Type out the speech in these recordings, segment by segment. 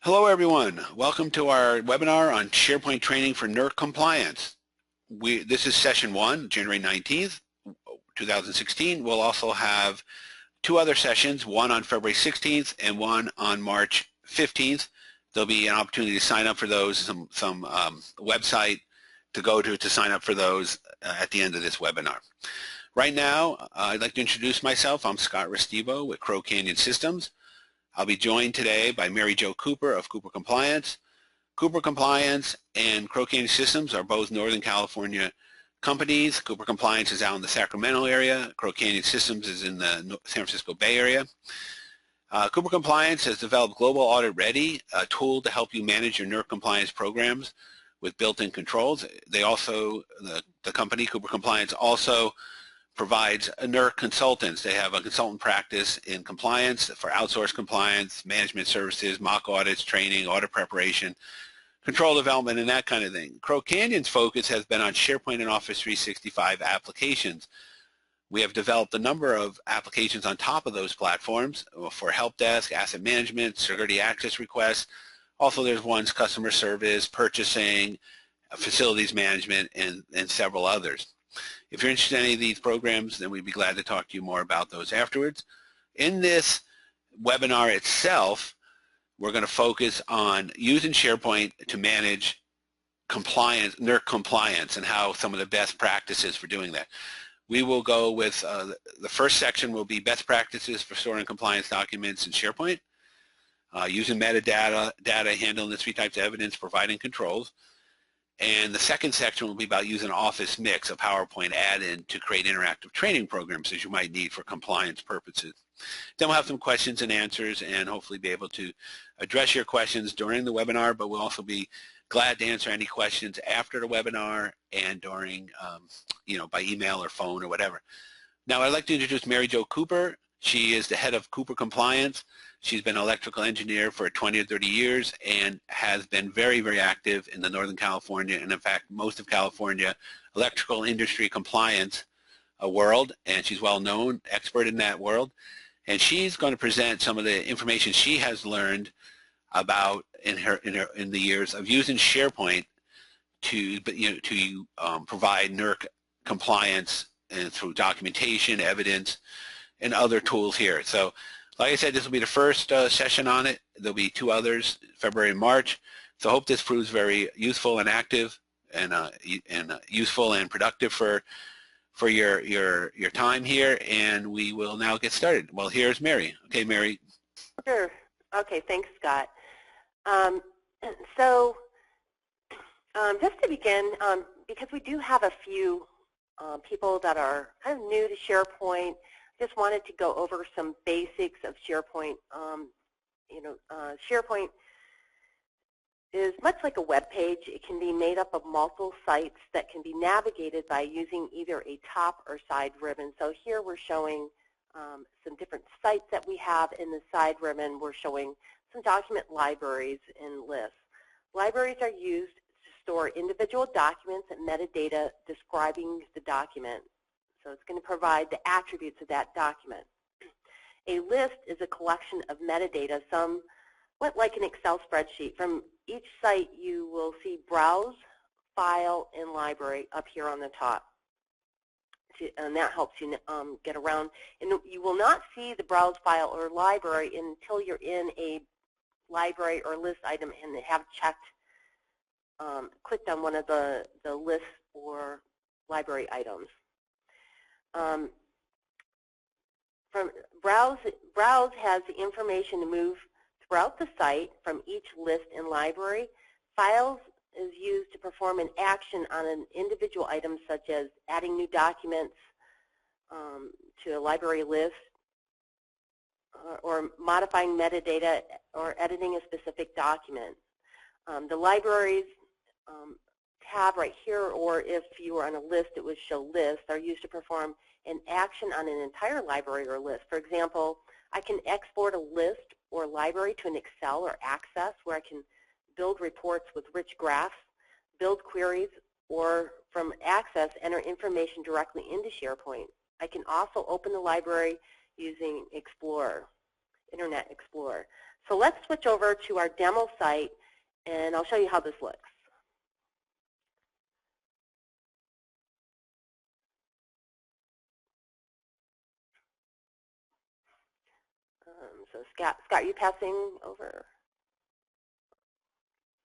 Hello everyone. Welcome to our webinar on SharePoint training for NERC compliance. This is session 1, January 19th, 2016. We'll also have two other sessions, one on February 16th and one on March 15th. There'll be an opportunity to sign up for those, some website to go to sign up for those at the end of this webinar. Right now, I'd like to introduce myself. I'm Scott Restivo with Crow Canyon Systems. I'll be joined today by Mary Jo Cooper of Cooper Compliance. Cooper Compliance and Crow Canyon Systems are both Northern California companies. Cooper Compliance is out in the Sacramento area. Crow Canyon Systems is in the San Francisco Bay Area. Cooper Compliance has developed Global Audit Ready, a tool to help you manage your NERC compliance programs with built-in controls. They also, the company, Cooper Compliance, also provides NERC consultants. They have a consultant practice in compliance for outsourced compliance, management services, mock audits, training, audit preparation, control development, and that kind of thing. Crow Canyon's focus has been on SharePoint and Office 365 applications. We have developed a number of applications on top of those platforms for help desk, asset management, security access requests. Also, there's ones customer service, purchasing, facilities management, and several others. If you're interested in any of these programs, then we'd be glad to talk to you more about those afterwards. In this webinar itself, we're going to focus on using SharePoint to manage compliance, NERC compliance, and how some of the best practices for doing that. We will go with the first section will be best practices for storing compliance documents in SharePoint, using metadata, handling the three types of evidence, providing controls. And the second section will be about using Office Mix, a PowerPoint add-in to create interactive training programs as you might need for compliance purposes. Then we'll have some questions and answers and hopefully be able to address your questions during the webinar, but we'll also be glad to answer any questions after the webinar and during, by email or phone or whatever. Now I'd like to introduce Mary Jo Cooper. She is the head of Cooper Compliance. She's been an electrical engineer for 20 or 30 years and has been very, very active in the Northern California and, in fact, most of California electrical industry compliance world, and she's well known, expert in that world. And she's going to present some of the information she has learned about in the years of using SharePoint to provide NERC compliance and through documentation, evidence, and other tools here. So, like I said, this will be the first session on it. There'll be two others, February and March. So I hope this proves very useful and active and useful and productive for your time here. And we will now get started. Well, here's Mary. Okay, Mary. Sure. Okay, thanks, Scott. Just to begin, because we do have a few people that are kind of new to SharePoint, just wanted to go over some basics of SharePoint. SharePoint is much like a web page. It can be made up of multiple sites that can be navigated by using either a top or side ribbon. So here we're showing some different sites that we have. In the side ribbon, we're showing some document libraries and lists. Libraries are used to store individual documents and metadata describing the document. So it's going to provide the attributes of that document. A list is a collection of metadata, somewhat like an Excel spreadsheet. From each site, you will see Browse, File, and Library up here on the top. And that helps you get around. And you will not see the Browse, File, or Library until you're in a library or list item and have clicked on one of the list or library items. From Browse has the information to move throughout the site from each list and library. Files is used to perform an action on an individual item, such as adding new documents to a library list, or modifying metadata, or editing a specific document. The libraries tab right here, or if you were on a list, it would show lists, are used to perform an action on an entire library or list. For example, I can export a list or library to an Excel or Access, where I can build reports with rich graphs, build queries, or from Access, enter information directly into SharePoint. I can also open the library using Explorer, Internet Explorer. So let's switch over to our demo site, and I'll show you how this looks. So Scott, are you passing over?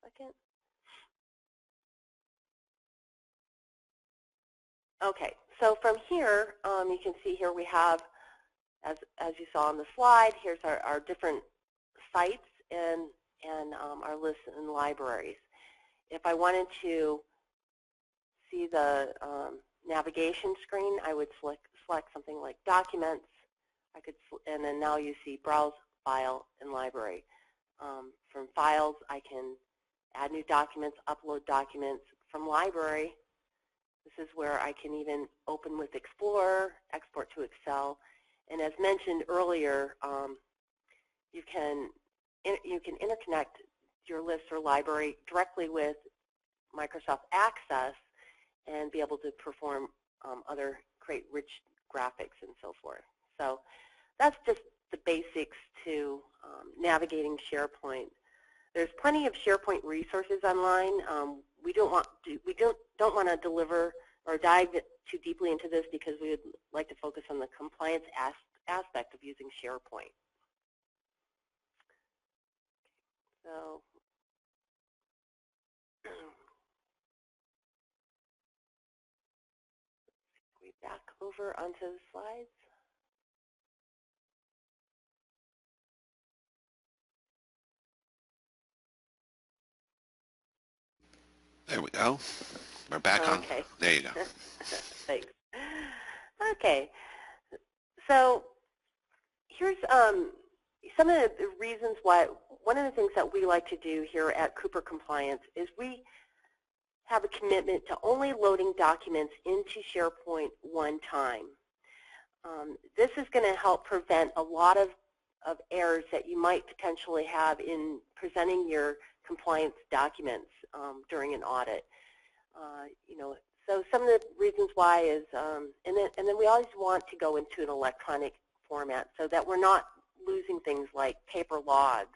Second. Okay, so from here, you can see here we have, as you saw on the slide, here's our different sites and our lists and libraries. If I wanted to see the navigation screen, I would select something like Documents. And then now you see Browse, File, and Library. From Files, I can add new documents, upload documents. From Library, this is where I can even open with Explorer, export to Excel. And as mentioned earlier, you can interconnect your list or library directly with Microsoft Access and be able to perform create rich graphics and so forth. So that's just the basics to navigating SharePoint. There's plenty of SharePoint resources online. We don't want to deliver or dive too deeply into this because we would like to focus on the compliance aspect of using SharePoint. So we back over onto the slides. There we go. We're back on. Okay. There you go. Thanks. Okay. So here's some of the reasons why. One of the things that we like to do here at Cooper Compliance is we have a commitment to only loading documents into SharePoint one time. This is going to help prevent a lot of errors that you might potentially have in presenting your compliance documents during an audit. So some of the reasons why is, and then we always want to go into an electronic format so that we're not losing things like paper logs.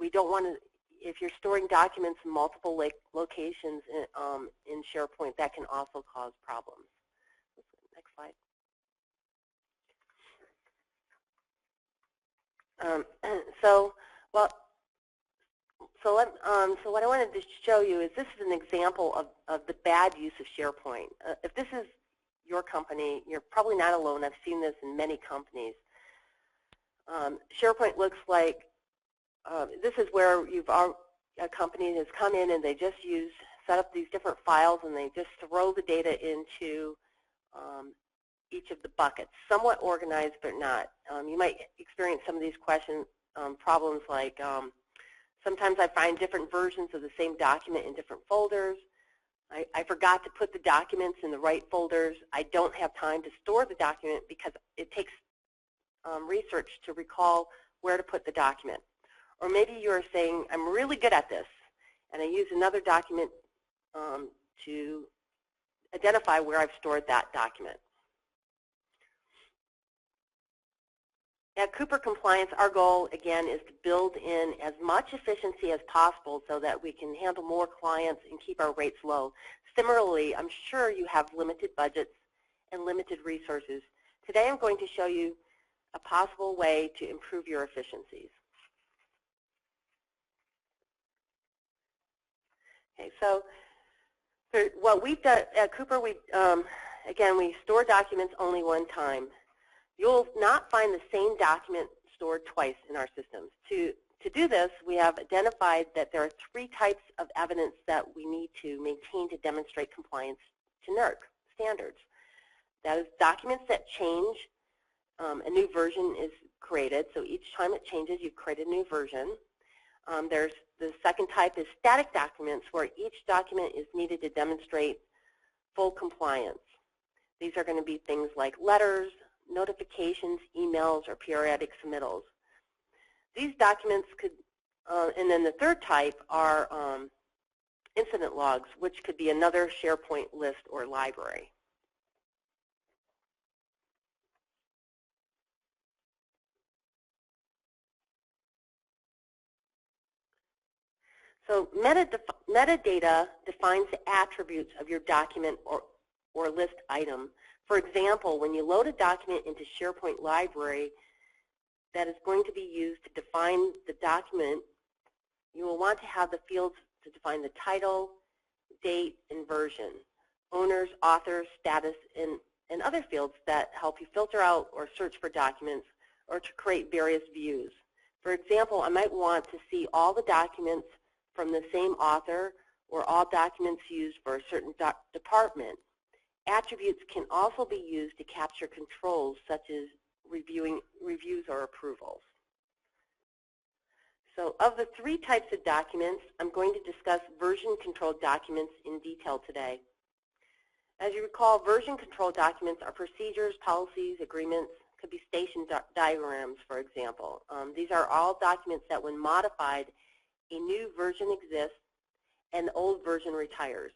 We don't want to, if you're storing documents in multiple locations in SharePoint, that can also cause problems. Next slide. So what I wanted to show you is this is an example of the bad use of SharePoint. If this is your company, you're probably not alone. I've seen this in many companies. SharePoint looks like this is where a company has come in and they just set up these different files and they just throw the data into each of the buckets, somewhat organized but not. You might experience some of these problems like sometimes I find different versions of the same document in different folders. I forgot to put the documents in the right folders. I don't have time to store the document because it takes research to recall where to put the document. Or maybe you're saying, I'm really good at this, and I use another document to identify where I've stored that document. At Cooper Compliance, our goal, again, is to build in as much efficiency as possible so that we can handle more clients and keep our rates low. Similarly, I'm sure you have limited budgets and limited resources. Today I'm going to show you a possible way to improve your efficiencies. Okay, so what we've done at Cooper, again, we store documents only one time. You'll not find the same document stored twice in our systems. To do this, we have identified that there are 3 types of evidence that we need to maintain to demonstrate compliance to NERC standards. That is documents that change, a new version is created, so each time it changes, you've created a new version. There's the second type is static documents, where each document is needed to demonstrate full compliance. These are going to be things like letters, notifications, emails, or periodic submittals. These documents could, and then the third type are incident logs, which could be another SharePoint list or library. So metadata defines the attributes of your document or list item. For example, when you load a document into SharePoint Library that is going to be used to define the document, you will want to have the fields to define the title, date, and version, owners, authors, status, and other fields that help you filter out or search for documents or to create various views. For example, I might want to see all the documents from the same author or all documents used for a certain department. Attributes can also be used to capture controls such as reviews or approvals. So of the three types of documents, I'm going to discuss version-controlled documents in detail today. As you recall, version-controlled documents are procedures, policies, agreements, could be station diagrams, for example. These are all documents that when modified, a new version exists and the old version retires.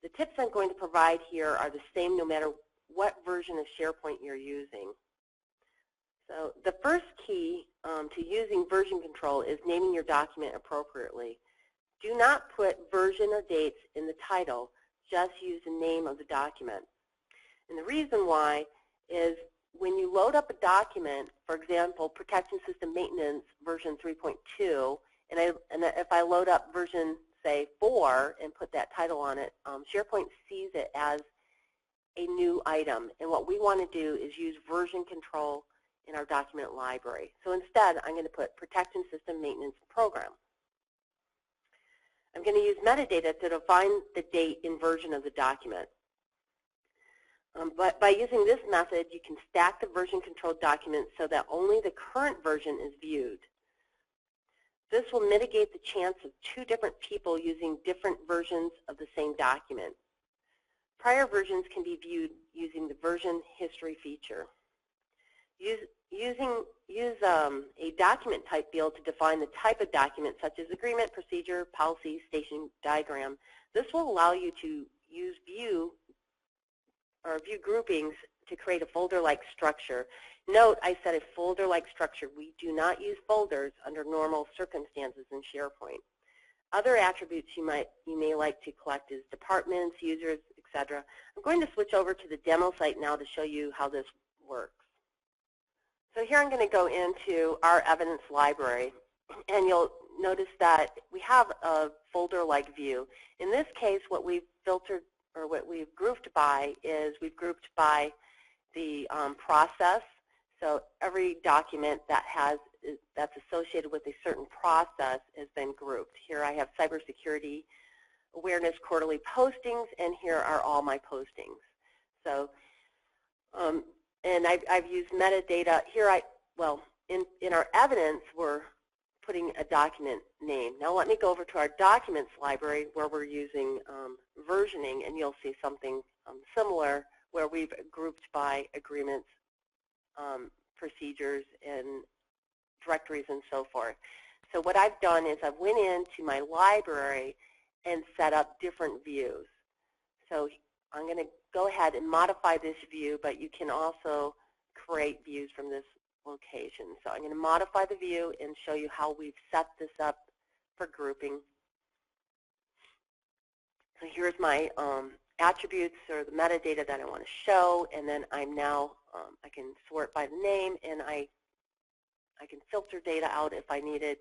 The tips I'm going to provide here are the same no matter what version of SharePoint you're using. So the first key to using version control is naming your document appropriately. Do not put version or dates in the title, just use the name of the document. And the reason why is when you load up a document, for example, Protection System Maintenance version 3.2, and if I load up version, say, 4 and put that title on it, SharePoint sees it as a new item. And what we want to do is use version control in our document library. So instead, I'm going to put Protection System Maintenance Program. I'm going to use metadata to define the date and version of the document. But by using this method, you can stack the version-controlled documents so that only the current version is viewed. This will mitigate the chance of two different people using different versions of the same document. Prior versions can be viewed using the version history feature. Use a document type field to define the type of document, such as agreement, procedure, policy, station diagram. This will allow you to use view groupings to create a folder-like structure. Note, I said a folder-like structure. We do not use folders under normal circumstances in SharePoint. Other attributes you may like to collect is departments, users, etc. I'm going to switch over to the demo site now to show you how this works. So here I'm going to go into our evidence library, and you'll notice that we have a folder-like view. In this case, what we've filtered or what we've grouped by is we've grouped by the process. So every document that's associated with a certain process has been grouped. Here I have cybersecurity awareness quarterly postings, and here are all my postings. So, and I've used metadata here. In our evidence, we're putting a document name. Now let me go over to our documents library where we're using versioning, and you'll see something similar where we've grouped by agreements, procedures, and directories, and so forth. So what I've done is I've went into my library and set up different views. So I'm going to go ahead and modify this view, but you can also create views from this location. So I'm going to modify the view and show you how we've set this up for grouping. So here's my attributes or the metadata that I want to show, and then I'm now, I can sort by the name, and I can filter data out if I need it,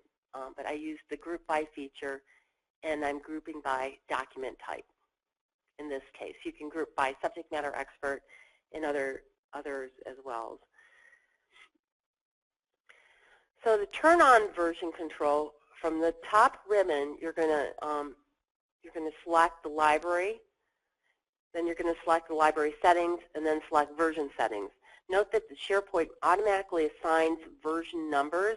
but I use the group by feature, and I'm grouping by document type. In this case, you can group by subject matter expert and others as well. So to turn on version control, from the top ribbon, you're going to select the library, then you're going to select the library settings, and then select version settings. Note that the SharePoint automatically assigns version numbers.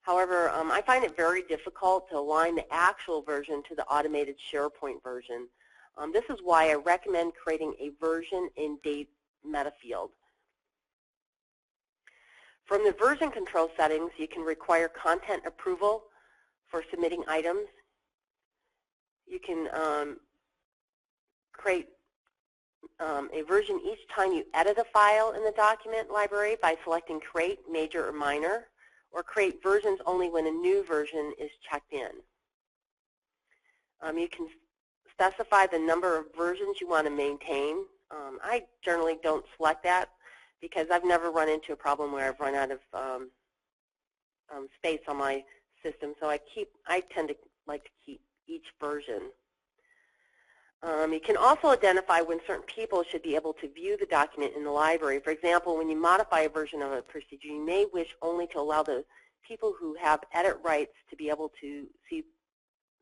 However, I find it very difficult to align the actual version to the automated SharePoint version. This is why I recommend creating a version and date meta field. From the version control settings, you can require content approval for submitting items. You can create a version each time you edit a file in the document library by selecting Create, Major, or Minor, or create versions only when a new version is checked in. You can specify the number of versions you want to maintain. I generally don't select that because I've never run into a problem where I've run out of space on my system, so I tend to like to keep each version. You can also identify when certain people should be able to view the document in the library. For example, when you modify a version of a procedure, you may wish only to allow the people who have edit rights to be able to see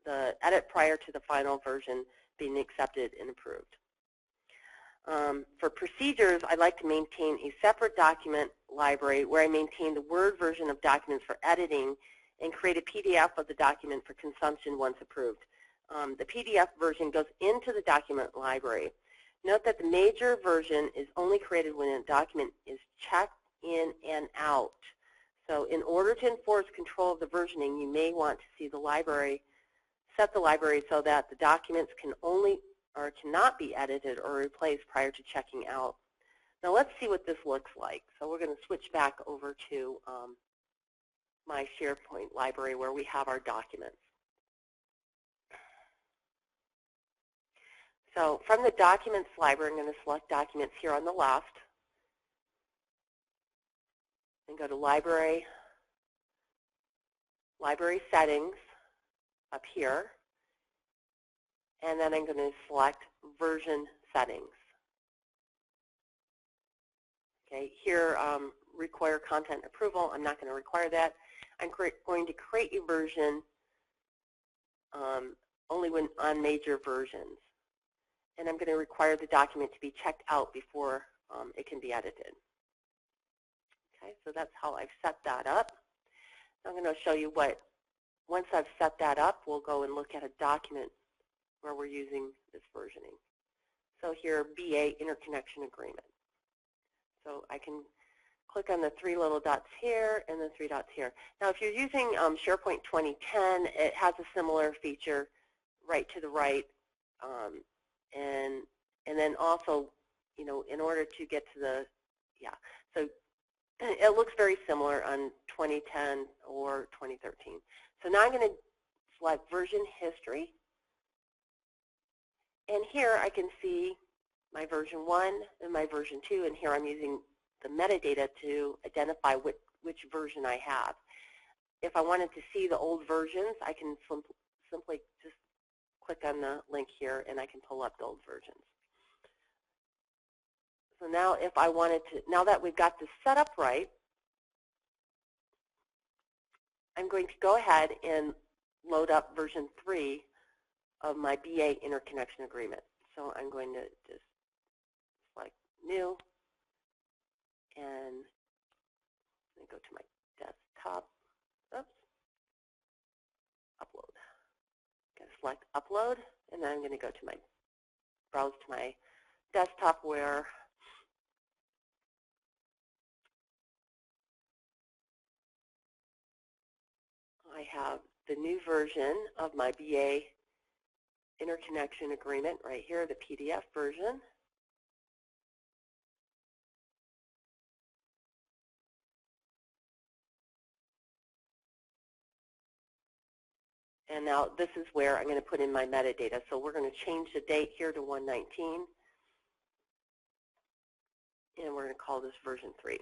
the edit prior to the final version being accepted and approved. For procedures, I like to maintain a separate document library where I maintain the Word version of documents for editing and create a PDF of the document for consumption once approved. The PDF version goes into the document library. Note that the major version is only created when a document is checked in and out. So in order to enforce control of the versioning, you may want to see the library, set the library so that the documents can only or cannot be edited or replaced prior to checking out. Now let's see what this looks like. So we're going to switch back over to my SharePoint library where we have our documents. So from the Documents library, I'm going to select Documents here on the left and go to Library, Library Settings up here, and then I'm going to select Version Settings. Okay, here require content approval. I'm not going to require that. I'm going to create a version only when on major versions. And I'm going to require the document to be checked out before it can be edited. Okay, so that's how I've set that up. I'm going to show you what, once I've set that up, we'll go and look at a document where we're using this versioning. So here, BA Interconnection Agreement. So I can click on the three little dots here and the three dots here. Now, if you're using SharePoint 2010, it has a similar feature right to the right. And then also, you know, in order to get to the, so it looks very similar on 2010 or 2013. So now I'm going to select version history. And here I can see my version 1 and my version 2, and here I'm using the metadata to identify which version I have. If I wanted to see the old versions, I can simply just click on the link here and I can pull up the old versions. So now if I wanted to, now that we've got this set up right, I'm going to go ahead and load up version 3 of my BA Interconnection Agreement. So I'm going to just select New, and go to my desktop. Oops. Upload. I'm going to select Upload, and then I'm going to go to my browse to my desktop where I have the new version of my BA Interconnection Agreement right here, the PDF version. And now this is where I'm going to put in my metadata. So we're going to change the date here to 1/19. And we're going to call this version 3.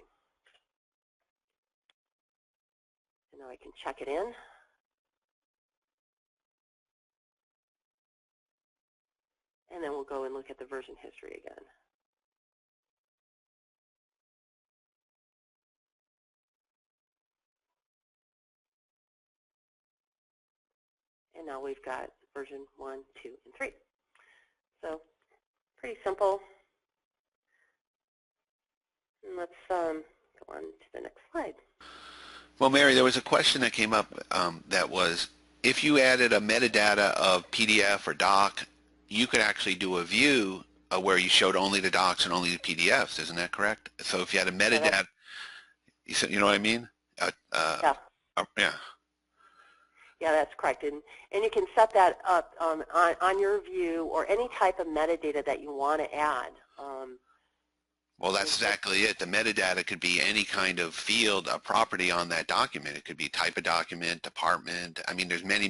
And now I can check it in. And then we'll go and look at the version history again. And now we've got version 1, 2, and 3. So pretty simple. And let's go on to the next slide. Well, Mary, there was a question that came up that was, if you added a metadata of PDF or doc, you could actually do a view where you showed only the docs and only the PDFs. Isn't that correct? So if you had a metadata, you know what I mean? Yeah. Yeah. Yeah, that's correct. And you can set that up on your view or any type of metadata that you want to add. Well, that's exactly it. The metadata could be any kind of field, a property on that document. It could be type of document, department. I mean, there's many,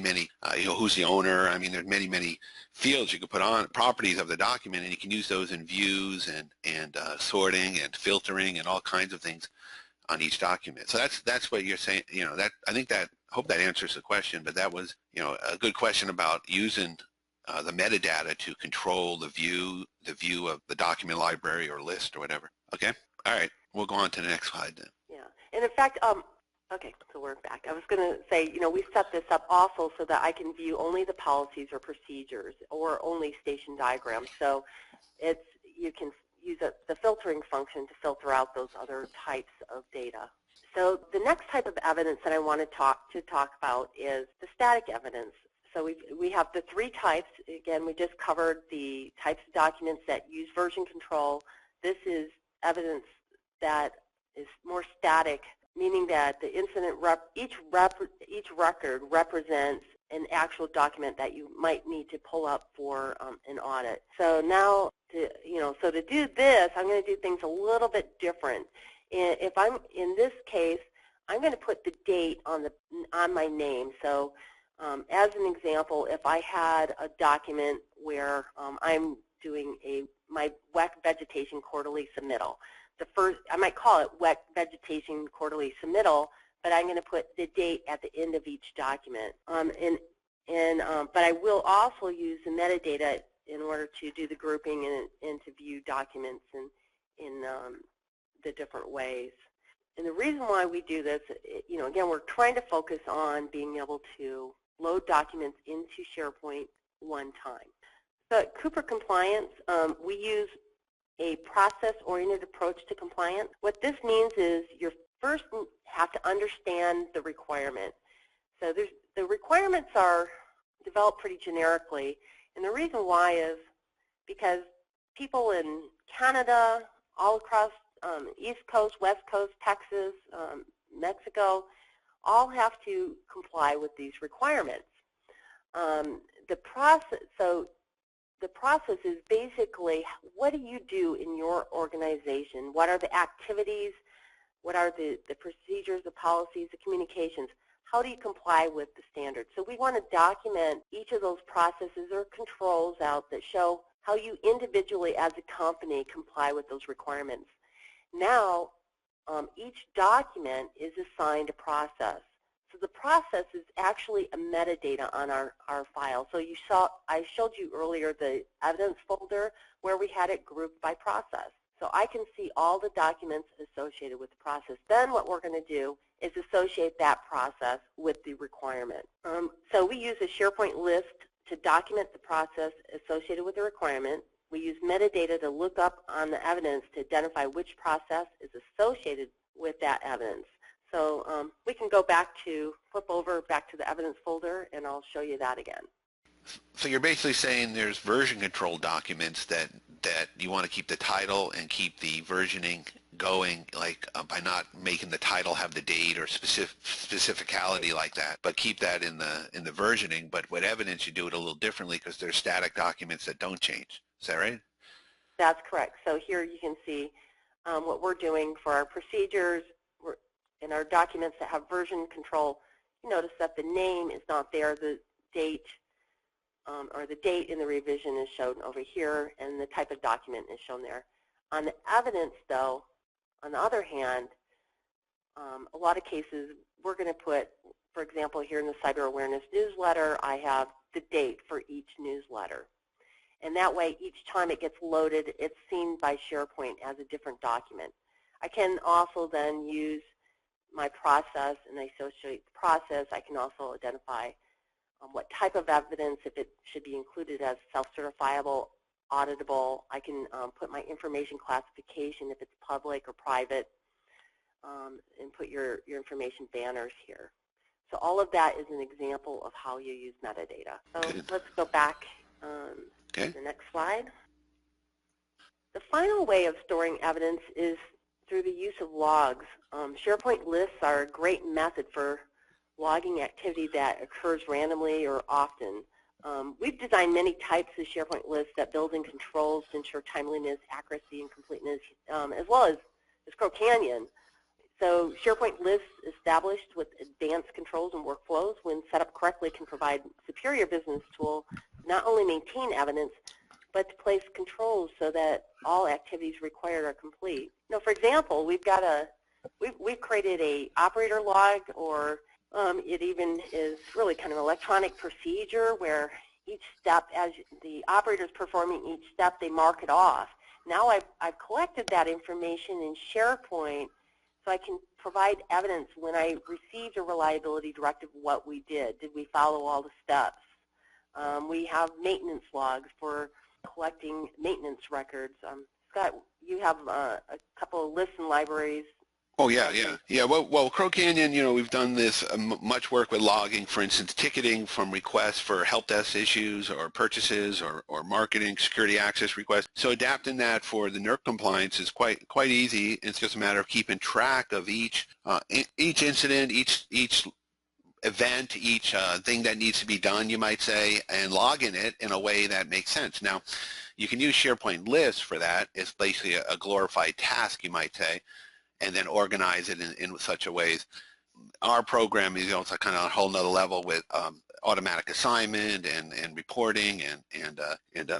who's the owner. I mean, there's many fields you could put on, properties of the document, and you can use those in views and sorting and filtering and all kinds of things on each document. So that's what you're saying. That I think that hope that answers the question. But that was a good question about using the metadata to control the view of the document library or list or whatever. Okay. All right. We'll go on to the next slide then. Yeah. And in fact, okay, so we're back. I was going to say, we set this up also so that I can view only the policies or procedures or only station diagrams. So you can use the filtering function to filter out those other types of data. So the next type of evidence that I want to talk about is the static evidence. So we have the three types. Again, we just covered the types of documents that use version control. This is evidence that is more static, meaning that the incident each record represents an actual document that you might need to pull up for an audit. So now, to do this, I'm going to do things a little bit different. If I'm in this case, I'm going to put the date on my name. So as an example, if I had a document where I'm doing my wet vegetation quarterly submittal, I might call it wet vegetation quarterly submittal, but I'm going to put the date at the end of each document. But I will also use the metadata in order to do the grouping and to view documents in the different ways. And the reason why we do this, again, we're trying to focus on being able to load documents into SharePoint one time. So at Cooper Compliance, we use a process-oriented approach to compliance. What this means is you first have to understand the requirement. So the requirements are developed pretty generically, and the reason why is because people in Canada, all across East Coast, West Coast, Texas, Mexico, all have to comply with these requirements. The process is basically, what do you do in your organization? What are the activities? What are the procedures, the policies, the communications? How do you comply with the standards? So we want to document each of those processes or controls out that show how you individually as a company comply with those requirements. Now, each document is assigned a process. So the process is actually a metadata on our file. So I showed you earlier the evidence folder where we had it grouped by process. So I can see all the documents associated with the process. Then what we're going to do is associate that process with the requirement. So we use a SharePoint list to document the process associated with the requirement. We use metadata to look up on the evidence to identify which process is associated with that evidence. So we can go flip over back to the evidence folder, and I'll show you that again. So you're basically saying there's version control documents that you want to keep the title and keep the versioning going, like by not making the title have the date or specificality like that, but keep that in the versioning. But with evidence, you do it a little differently because there's static documents that don't change. Is that right? That's correct. So here you can see what we're doing for our procedures. In our documents that have version control, you notice that the name is not there, the date or the date in the revision is shown over here, and the type of document is shown there. On the evidence, though, on the other hand, a lot of cases we're going to put, for example, here in the Cyber Awareness newsletter, I have the date for each newsletter. And that way, each time it gets loaded, it's seen by SharePoint as a different document. I can also then use my process and associate the process. I can also identify what type of evidence, if it should be included as self-certifiable, auditable. I can put my information classification if it's public or private, and put your information banners here. So all of that is an example of how you use metadata. So let's go back to the next slide. The final way of storing evidence is through the use of logs. SharePoint lists are a great method for logging activity that occurs randomly or often. We've designed many types of SharePoint lists that build in controls to ensure timeliness, accuracy, and completeness, as well as Crow Canyon. So SharePoint lists established with advanced controls and workflows, when set up correctly, can provide superior business tool to not only maintain evidence, but to place controls so that all activities required are complete. For example, we've created a operator log, or it even is really kind of an electronic procedure where each step, as the operator is performing each step, they mark it off. Now I've collected that information in SharePoint, so I can provide evidence when I received a reliability directive what we did. Did we follow all the steps? We have maintenance logs for collecting maintenance records. Scott, you have a couple of lists and libraries. Oh, yeah. Well, Crow Canyon, we've done this much work with logging, for instance, ticketing from requests for help desk issues or purchases or marketing, security access requests. So adapting that for the NERC compliance is quite easy. It's just a matter of keeping track of each incident, each event, each thing that needs to be done, you might say, and logging it in a way that makes sense. Now, you can use SharePoint lists for that. It's basically a glorified task, you might say, and then organize it in such a ways. Our program is it's a kind of a whole nother level with automatic assignment and reporting and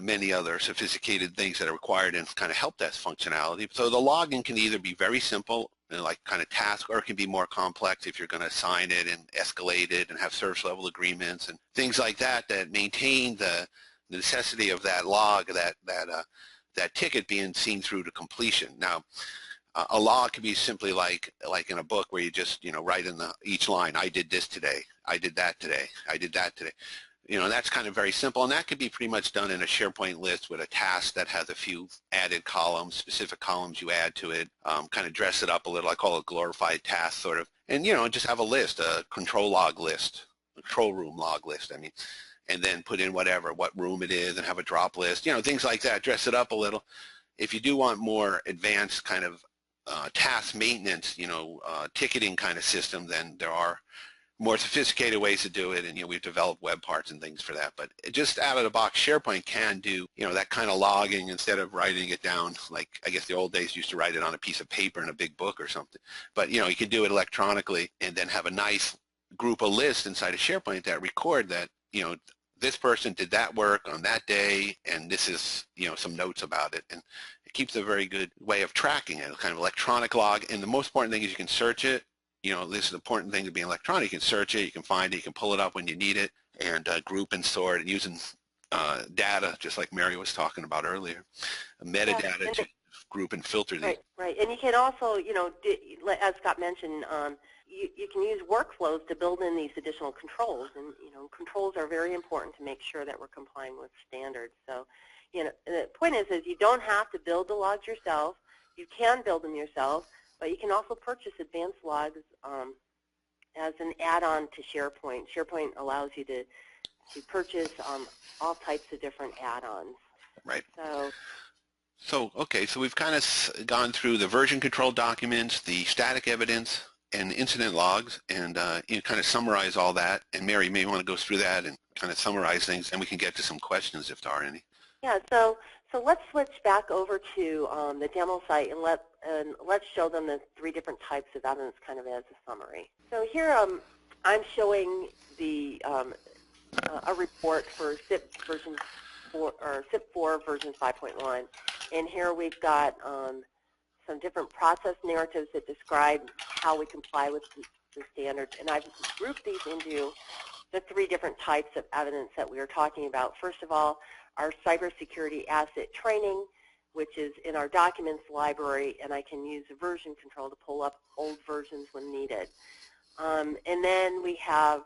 many other sophisticated things that are required in kind of help desk functionality. So the logging can either be very simple, like kind of task, or it can be more complex if you're going to assign it and escalate it and have service level agreements and things like that maintain the necessity of that log, that ticket being seen through to completion. Now, a log could be simply like in a book where you just write in each line, I did this today, I did that today, I did that today. That's kind of very simple, and that could be pretty much done in a SharePoint list with a task that has a few added columns, specific columns you add to it, kind of dress it up a little. I call it glorified task sort of, and just have a list, a control log list, a control room log list, and then put in what room it is and have a drop list, things like that, dress it up a little. If you do want more advanced kind of task maintenance, ticketing kind of system, then there are more sophisticated ways to do it, and we've developed web parts and things for that. But just out of the box, SharePoint can do that kind of logging instead of writing it down like I guess the old days used to write it on a piece of paper in a big book or something. But you can do it electronically and then have a nice group of lists inside of SharePoint that record that this person did that work on that day, and this is some notes about it, and it keeps a very good way of tracking it, kind of electronic log. And the most important thing is you can search it. This is the important thing to be electronic. You can search it, you can find it, you can pull it up when you need it, and group and store it using data, just like Mary was talking about earlier, metadata to group and filter these. Right. And you can also, as Scott mentioned, you can use workflows to build in these additional controls, and controls are very important to make sure that we're complying with standards. So, the point is you don't have to build the logs yourself. You can build them yourself, but you can also purchase advanced logs as an add-on to SharePoint. SharePoint allows you to purchase all types of different add-ons. Right. So we've kind of gone through the version control documents, the static evidence, and incident logs, and kind of summarize all that. And Mary, you may want to go through that and kind of summarize things, and we can get to some questions if there are any. Yeah. So let's switch back over to the demo site, and let's show them the three different types of evidence, kind of as a summary. So here I'm showing the a report for SIP version 4 or SIP 4 version 5.1, and here we've got some different process narratives that describe how we comply with the standards, and I've grouped these into the three different types of evidence that we are talking about. First of all, our cybersecurity asset training, which is in our documents library, and I can use a version control to pull up old versions when needed. And then we have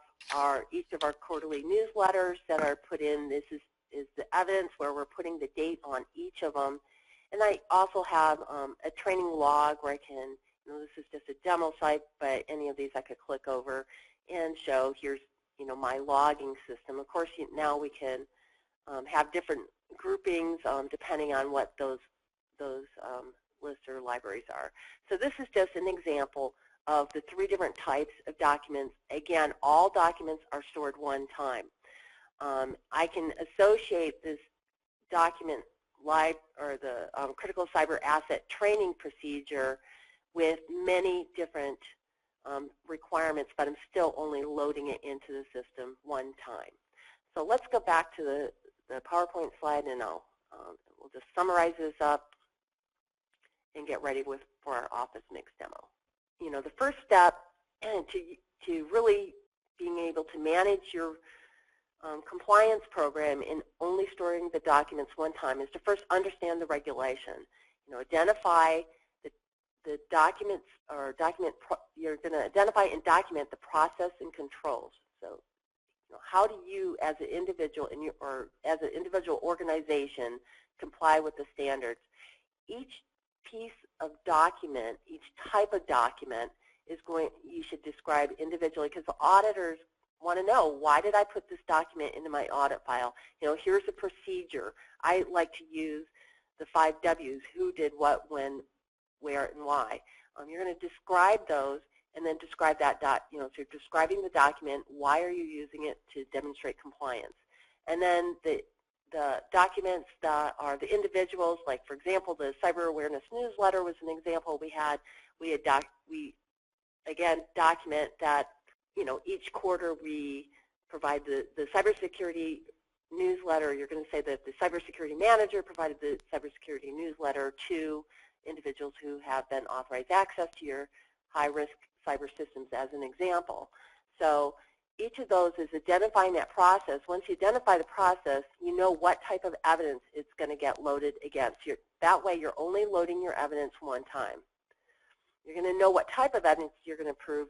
each of our quarterly newsletters that are put in. This is the evidence where we're putting the date on each of them. And I also have a training log where I can, this is just a demo site, but any of these I could click over and show, here's, my logging system. Of course, now we can have different groupings depending on what those lists or libraries are. So this is just an example of the three different types of documents. Again, all documents are stored one time. I can associate this document or the critical cyber asset training procedure with many different requirements, but I'm still only loading it into the system one time. So let's go back to the PowerPoint slide, and we'll just summarize this up and get ready for our Office Mix demo. You know, the first step to really being able to manage your compliance program in only storing the documents one time is to first understand the regulation. You know, identify the documents or you're going to identify and document the process and controls. So, you know, how do you as an individual or as an individual organization comply with the standards? Each piece of document, each type of document you should describe individually, because the auditors want to know, why did I put this document into my audit file? You know, here's a procedure. I like to use the 5 W's, who did what, when, where, and why. You're going to describe those and then describe that, so you're describing the document, why are you using it to demonstrate compliance. And then the documents that are the individuals, like for example, the cyber awareness newsletter was an example we had. We again document that, you know, each quarter we provide the cybersecurity newsletter. You're going to say that the cybersecurity manager provided the cybersecurity newsletter to individuals who have been authorized access to your high-risk cyber systems, as an example. So each of those is identifying that process. Once you identify the process, you know what type of evidence it's going to get loaded against. That way you're only loading your evidence one time. You're going to know what type of evidence you're going to prove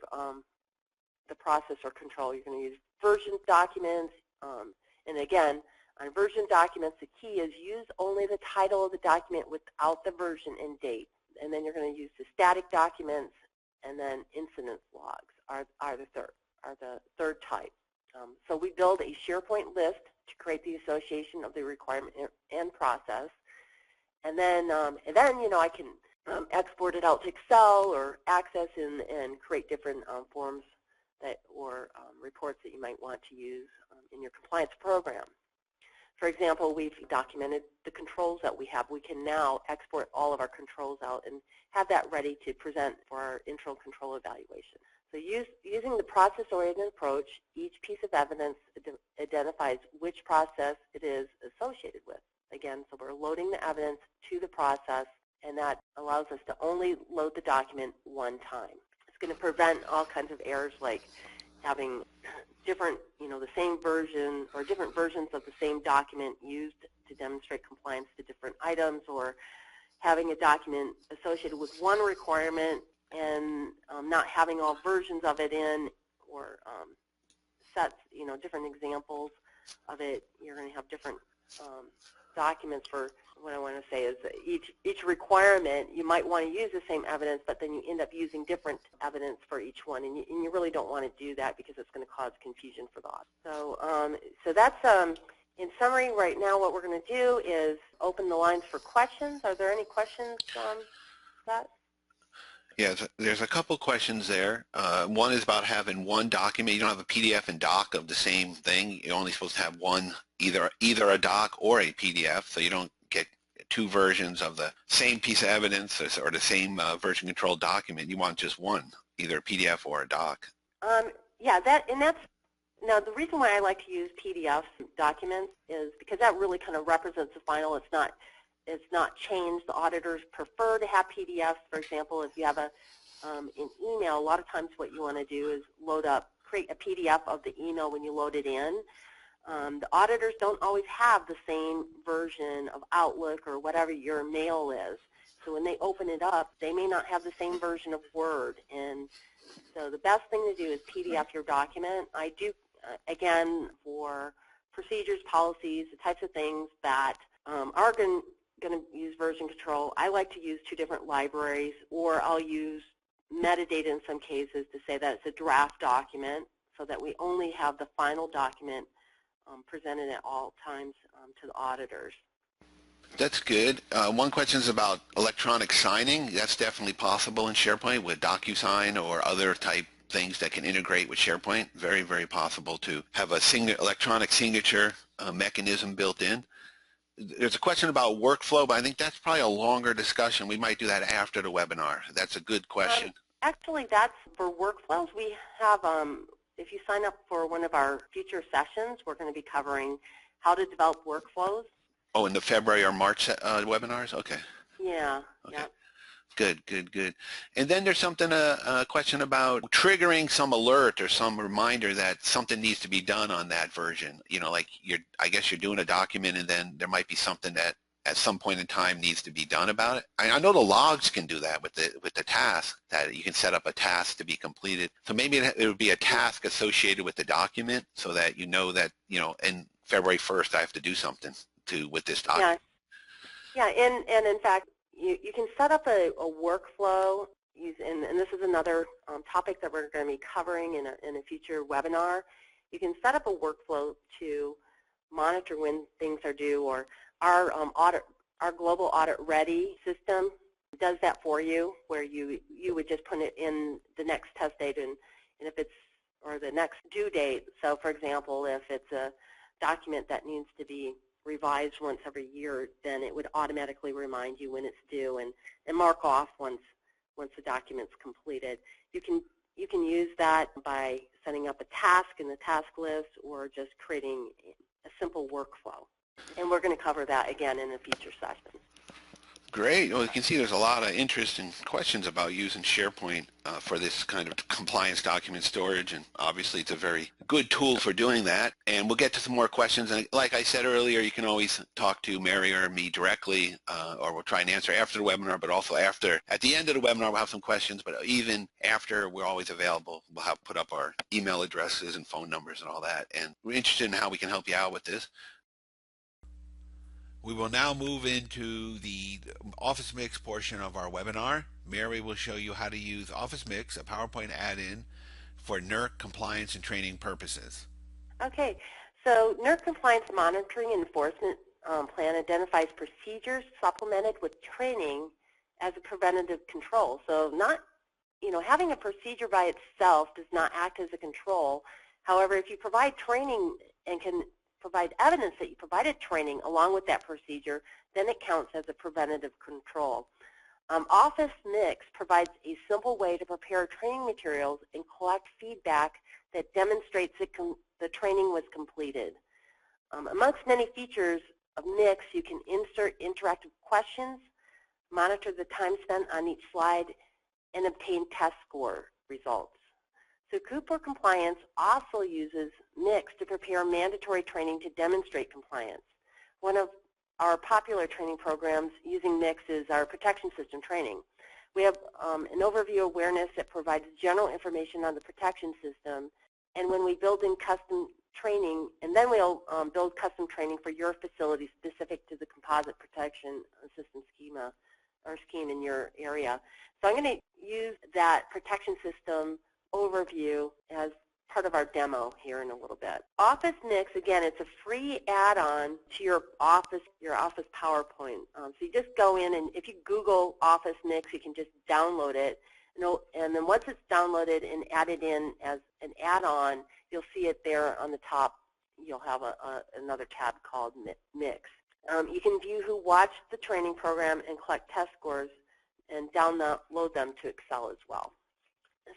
the process or control. You're going to use version documents, and again, on version documents, the key is use only the title of the document without the version and date. And then you're going to use the static documents, and then incident logs are the third type. So we build a SharePoint list to create the association of the requirement and process, and then you know, I can export it out to Excel or Access and create different forms or reports that you might want to use in your compliance program. For example, we've documented the controls that we have. We can now export all of our controls out and have that ready to present for our internal control evaluation. So using the process-oriented approach, each piece of evidence identifies which process it is associated with. Again, so we're loading the evidence to the process, and that allows us to only load the document one time. It's going to prevent all kinds of errors like having different, you know, the same version or different versions of the same document used to demonstrate compliance to different items, or having a document associated with one requirement and not having all versions of it in, or sets, you know, different examples of it. You're going to have different documents for, what I want to say is that each requirement, you might want to use the same evidence, but then you end up using different evidence for each one, and you really don't want to do that because it's going to cause confusion for the audit. So that's, in summary, right now what we're going to do is open the lines for questions. Are there any questions, Scott? Yeah, there's a couple questions there. One is about having one document. You don't have a PDF and doc of the same thing. You're only supposed to have one, either a doc or a PDF, so you don't get two versions of the same piece of evidence or the same version control document. You want just one, either a PDF or a doc. Yeah, that's now the reason why I like to use PDF documents is because that really kind of represents the final. It's not changed. The auditors prefer to have PDFs. For example, if you have an email, a lot of times what you want to do is create a PDF of the email when you load it in. The auditors don't always have the same version of Outlook or whatever your mail is. So when they open it up, they may not have the same version of Word. And so the best thing to do is PDF your document. I do, again, for procedures, policies, the types of things that are going to use version control, I like to use two different libraries, or I'll use metadata in some cases to say that it's a draft document so that we only have the final document presented at all times to the auditors. That's good. One question is about electronic signing. That's definitely possible in SharePoint with DocuSign or other type things that can integrate with SharePoint. Very, very possible to have a electronic signature mechanism built in. There's a question about workflow, but I think that's probably a longer discussion. We might do that after the webinar. That's a good question. Actually, that's for workflows. We have, if you sign up for one of our future sessions, we're going to be covering how to develop workflows. Oh, in the February or March webinars? Okay. Yeah. Okay. Yeah. Good, good, good. And then there's something, a question about triggering some alert or some reminder that something needs to be done on that version. You know, like I guess you're doing a document and then there might be something that at some point in time needs to be done about it. I know the logs can do that with the task, that you can set up a task to be completed. So maybe it would be a task associated with the document so that you know that, you know, in February 1st I have to do something with this document. Yeah, and in fact, you can set up a workflow, and this is another topic that we're going to be covering in a future webinar. You can set up a workflow to monitor when things are due, or our global audit ready system does that for you, where you would just put it in the next test date and if it's, or the next due date. So for example, if it's a document that needs to be revised once every year, then it would automatically remind you when it's due and mark off once the document's completed. You can use that by setting up a task in the task list or just creating a simple workflow. And we're going to cover that again in a future session. Great. Well, you can see there's a lot of interest and questions about using SharePoint for this kind of compliance document storage, and obviously it's a very good tool for doing that. And we'll get to some more questions. And like I said earlier, you can always talk to Mary or me directly, or we'll try and answer after the webinar, but also at the end of the webinar, we'll have some questions. But even after, we're always available. We'll have put up our email addresses and phone numbers and all that. And we're interested in how we can help you out with this. We will now move into the Office Mix portion of our webinar. Mary will show you how to use Office Mix, a PowerPoint add-in, for NERC compliance and training purposes. Okay, so NERC Compliance Monitoring and Enforcement Plan identifies procedures supplemented with training as a preventative control. So not, having a procedure by itself does not act as a control. However, if you provide training and can provide evidence that you provided training along with that procedure, then it counts as a preventative control. Office Mix provides a simple way to prepare training materials and collect feedback that demonstrates that the training was completed. Amongst many features of Mix, you can insert interactive questions, monitor the time spent on each slide, and obtain test score results. So Cooper Compliance also uses Mix to prepare mandatory training to demonstrate compliance. One of our popular training programs using Mix is our protection system training. We have an overview awareness that provides general information on the protection system, and when we build in custom training, and then we'll build custom training for your facility specific to the composite protection system scheme in your area. So I'm going to use that protection system overview as part of our demo here in a little bit. Office Mix, again, it's a free add-on to your Office PowerPoint. So you just go in, and if you Google Office Mix, you can just download it. And then once it's downloaded and added in as an add-on, you'll see it there on the top. You'll have another tab called Mix. You can view who watched the training program and collect test scores and download them to Excel as well.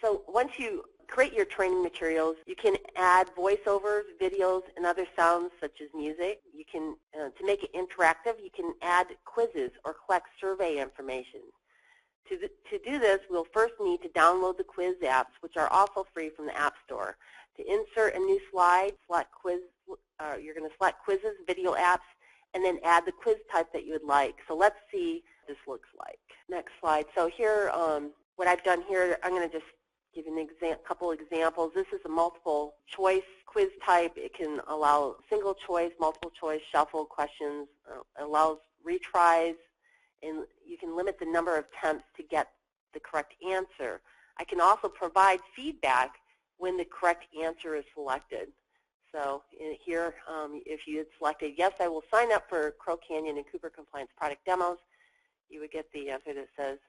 So once you create your training materials, you can add voiceovers, videos, and other sounds such as music. You can, to make it interactive, you can add quizzes or collect survey information. To do this, we'll first need to download the quiz apps, which are also free from the App Store. To insert a new slide, you're going to select quizzes, video apps, and then add the quiz type that you would like. So let's see what this looks like. Next slide. So here, what I've done here, I'm going to just give you a couple examples. This is a multiple choice quiz type. It can allow single choice, multiple choice, shuffle questions, allows retries, and you can limit the number of attempts to get the correct answer. I can also provide feedback when the correct answer is selected. So here, if you had selected, yes, I will sign up for Crow Canyon and Cooper Compliance product demos, you would get the answer that says,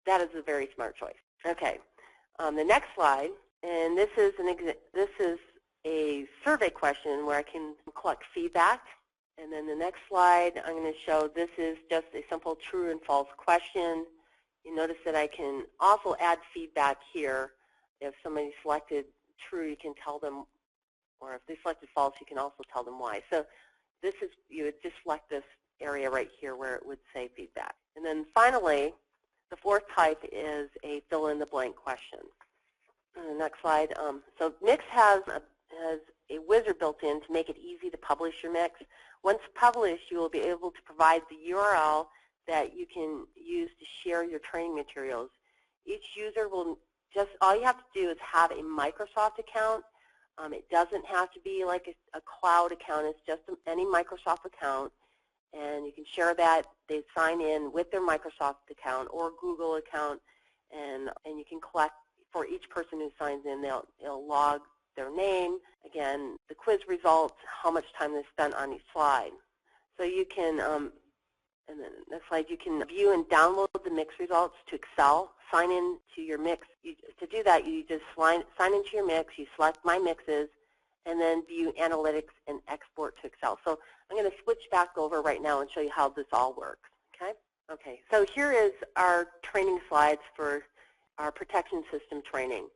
that is a very smart choice. Okay. The next slide And this is a survey question where I can collect feedback. And then the next slide I'm going to show, this is just a simple true and false question. You notice that I can also add feedback here. If somebody selected true, you can tell them, or if they selected false, you can also tell them why. So this is, you would just select this area right here where it would say feedback. And then finally, the fourth type is a fill-in-the-blank question. Next slide. So Mix has a wizard built in to make it easy to publish your Mix. Once published, you will be able to provide the URL that you can use to share your training materials. Each user will just, all you have to do is have a Microsoft account. It doesn't have to be like a cloud account. It's just any Microsoft account. And you can share that. They sign in with their Microsoft account or Google account, and you can collect, for each person who signs in, they'll log their name, again, the quiz results, how much time they spent on each slide. So you can, and then next slide, you can view and download the Mix results to Excel, sign in to your Mix. To do that, you just sign into your Mix, you select My Mixes, and then view analytics and export to Excel. So I'm going to switch back over right now and show you how this all works. Okay, so here is our training slides for our protection system training.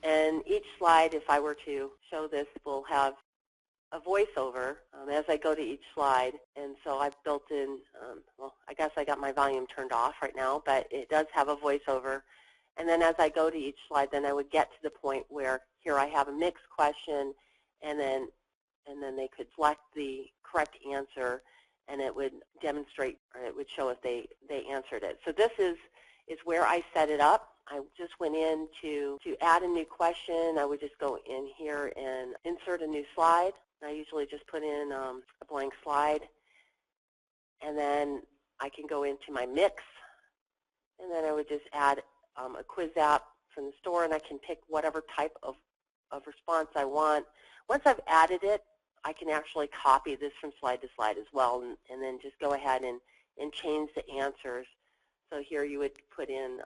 And each slide, if I were to show this, will have a voiceover as I go to each slide. And so I've built in, well, I guess I got my volume turned off right now, but it does have a voiceover. And then as I go to each slide, then I would get to the point where here I have a mixed question, and then they could select the correct answer, and it would demonstrate, or it would show if they answered it. So this is where I set it up. I just went in to add a new question. I would just go in here and insert a new slide. I usually just put in a blank slide, and then I can go into my Mix, and then I would just add a quiz app from the store, and I can pick whatever type of response I want. Once I've added it, I can actually copy this from slide to slide as well, and then just go ahead and change the answers. So here you would put in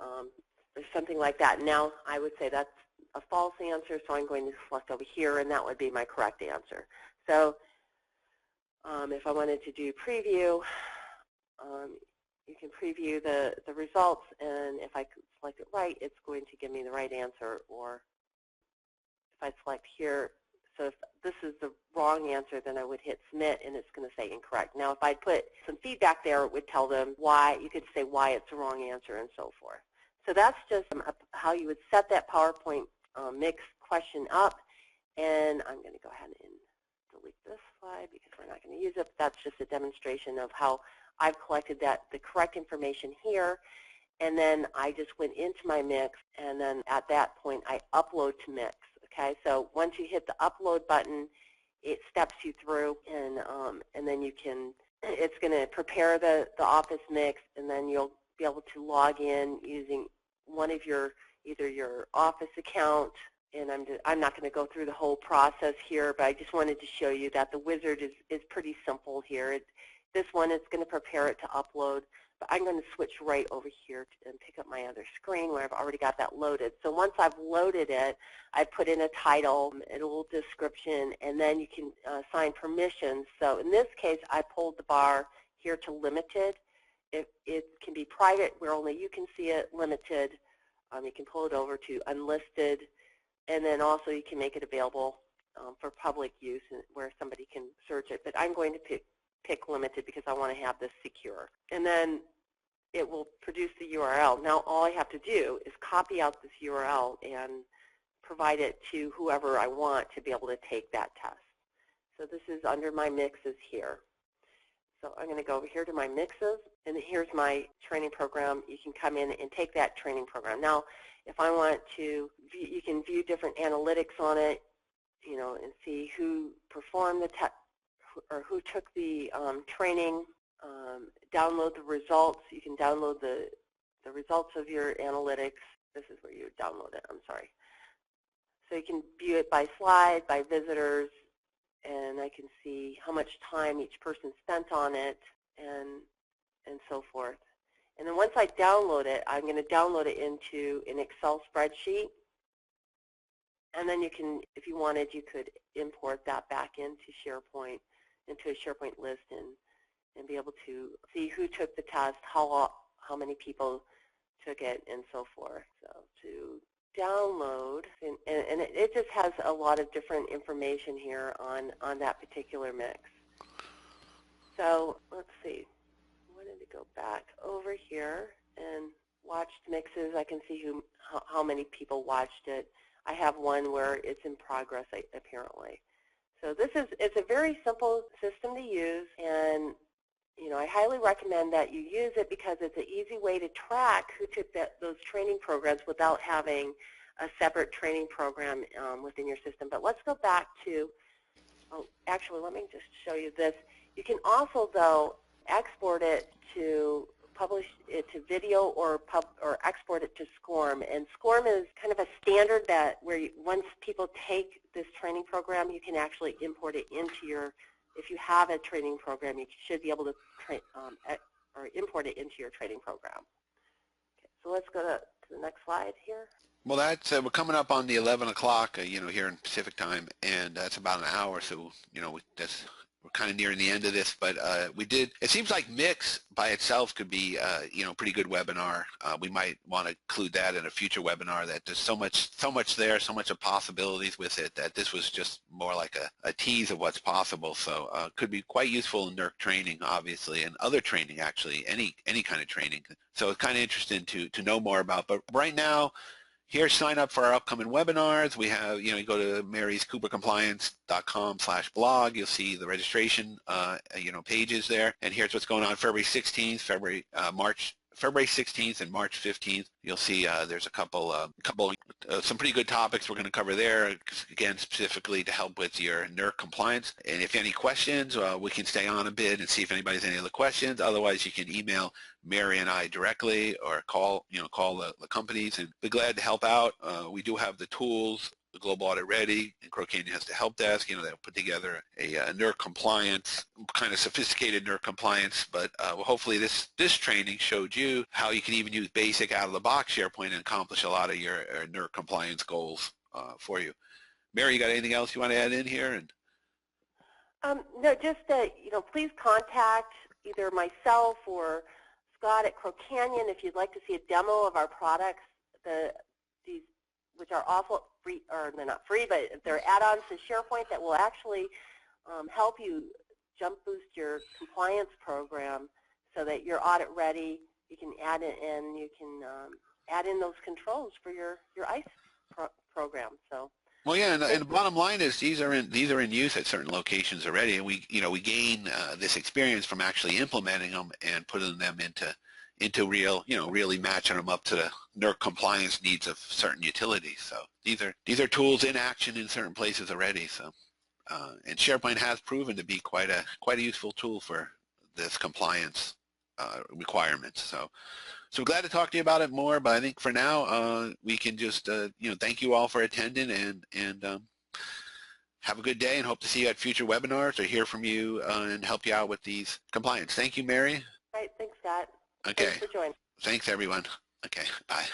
something like that. Now I would say that's a false answer, so I'm going to select over here, and that would be my correct answer. So if I wanted to do preview, you can preview the results, and if I select it right, it's going to give me the right answer. Or if I select here, so if this is the wrong answer, then I would hit submit, and it's going to say incorrect. Now if I put some feedback there, it would tell them why. You could say why it's the wrong answer and so forth. So that's just how you would set that PowerPoint Mix question up. And I'm going to go ahead and delete this slide because we're not going to use it. But that's just a demonstration of how I've collected the correct information here. And then I just went into my Mix, and then at that point I upload to Mix. Okay, so once you hit the upload button, it steps you through, and then you can, it's going to prepare the Office Mix, and then you'll be able to log in using one of either your Office account, and I'm not going to go through the whole process here, but I just wanted to show you that the wizard is pretty simple here. This one is going to prepare it to upload, but I'm going to switch right over here and pick up my other screen where I've already got that loaded. So once I've loaded it, I put in a title, a little description, and then you can assign permissions. So in this case, I pulled the bar here to limited. It can be private where only you can see it, limited. You can pull it over to unlisted, and then also you can make it available for public use where somebody can search it. But I'm going to pick limited because I want to have this secure. And then it will produce the URL. Now all I have to do is copy out this URL and provide it to whoever I want to be able to take that test. So this is under my mixes here. So I'm going to go over here to my mixes, and here's my training program. You can come in and take that training program. Now, if I want to, you can view different analytics on it, and see who performed the test or who took the training. Download the results. You can download the results of your analytics. This is where you would download it. I'm sorry. So you can view it by slide, by visitors, and I can see how much time each person spent on it, and so forth. And then once I download it, I'm going to download it into an Excel spreadsheet. And then you can, if you wanted, you could import that back into SharePoint, into a SharePoint list, and be able to see who took the test, how many people took it, and so forth. So to download, and it just has a lot of different information here on that particular mix. So let's see. I wanted to go back over here and watched mixes. I can see how many people watched it. I have one where it's in progress, apparently. So it's a very simple system to use, and I highly recommend that you use it because it's an easy way to track who took those training programs without having a separate training program within your system. But let's go back to, actually, let me just show you this. You can also, though, export it to publish it to video or export it to SCORM. And SCORM is kind of a standard that once people take this training program, you can actually import it into your, if you have a training program, you should be able to import it into your training program. Okay, so let's go to the next slide here. Well, that's we're coming up on the 11 o'clock, here in Pacific time, and that's about an hour. So, we're kind of nearing the end of this, but it seems like Mix by itself could be, a pretty good webinar. We might want to include that in a future webinar. That there's so much there, so much of possibilities with it, that this was just more like a tease of what's possible. So could be quite useful in NERC training, obviously, and other training, actually, any kind of training. So it's kind of interesting to know more about. But right now, here, sign up for our upcoming webinars. We have, you go to maryscoopercompliance.com/blog. You'll see the registration, pages there. And here's what's going on February 16th, February 16th and March 15th. You'll see there's some pretty good topics we're going to cover there, again, specifically to help with your NERC compliance. And if any questions, we can stay on a bit and see if anybody has any other questions. Otherwise, you can email Mary and I directly, or call the companies, and be glad to help out. We do have the tools, the Global Audit Ready, and Crow Canyon has the help desk. They'll put together a NERC compliance, kind of sophisticated NERC compliance. But hopefully this training showed you how you can even use basic out-of-the-box SharePoint and accomplish a lot of your NERC compliance goals for you. Mary, you got anything else you want to add in here? No, just please contact either myself or Scott at Crow Canyon if you'd like to see a demo of our products, which are also free, or they're not free, but they're add-ons to SharePoint that will actually help you jump boost your compliance program so that you're audit ready. You can add it in, you can add in those controls for your ICE program. So. Well, yeah, and the bottom line is these are in use at certain locations already, and we gain this experience from actually implementing them and putting them into real, really matching them up to the NERC compliance needs of certain utilities. So these are tools in action in certain places already. So and SharePoint has proven to be quite a useful tool for this compliance requirements. So glad to talk to you about it more, but I think for now we can just thank you all for attending, and have a good day, and hope to see you at future webinars or hear from you and help you out with these compliance. Thank you, Mary. All right, thanks, Scott. Okay. Thanks for joining. Thanks, everyone. Okay, bye.